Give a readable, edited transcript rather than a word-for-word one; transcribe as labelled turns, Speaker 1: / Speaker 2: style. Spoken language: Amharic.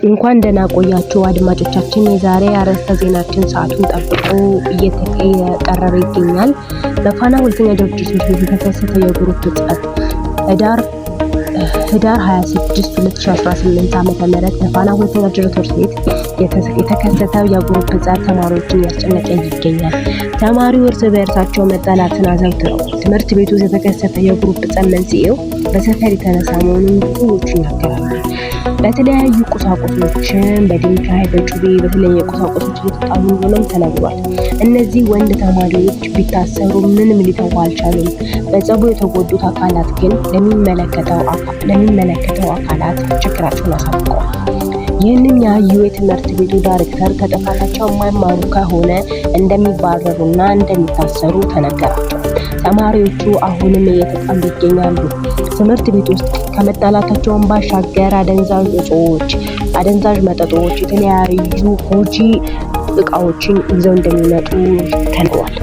Speaker 1: እንኳን ደህና ቆያችሁ አድማጮቻችን። የዛሬ አርዕስተ ዜናችን ሰዓቱን ጠብቆ እየቀረበ ይገኛል። በፋና ሁለተኛ ደረጃ ትምህርት ቤት የተከሰተ የግሩፕ ጸብ ህዳር 26 2018 ዓ.ም በፋና ሁለተኛ ደረጃ ትምህርት ቤት የተከሰተው የግሩፕ ጸብ ተማሪዎችን ያስጨነቀ ይገኛል። ተማሪው እርስ በእርሳቸው መጣላትን አዘውትረው ትምህርት ቤቱ የተከሰተ የግሩፕ ጸብ መንስኤው በሰፈር የተነሳ መሆኑን ብዙዎች ይናገራሉ። በተለያዩ ቁሳቁሶችን በድንጋይ በጩቤ በተለያዩ ቁሳቁሶች እየተጣሉ እንደሆነም ተነግሯል። እነዚህ ወንድ ተማሪዎች ቢታሰሩ ምንም ሊተው አልቻሉም። በጸቡ የተጎዱት አካላት ግን ለሚመለከተው አካላት ችግራቸውን አሳውቀዋል። ይህንን ያዩ የትምህርት ቤቱ ዳይሬክተር ከጥፋታቸው የማይማሩ ከሆነ እንደሚባረሩና እንደሚታሰሩ ተነገራቸው። ተማሪዎቹ አሁንም እየተጣሉ ይገኛሉ። ትምህርት ቤት ውስጥ ከመጣላታቸውን ባሻገር አደንዛዥ መጠጦች፣ የተለያዩ ጎጂ እቃዎችን ይዘው እንደሚመጡ ተነግሯል።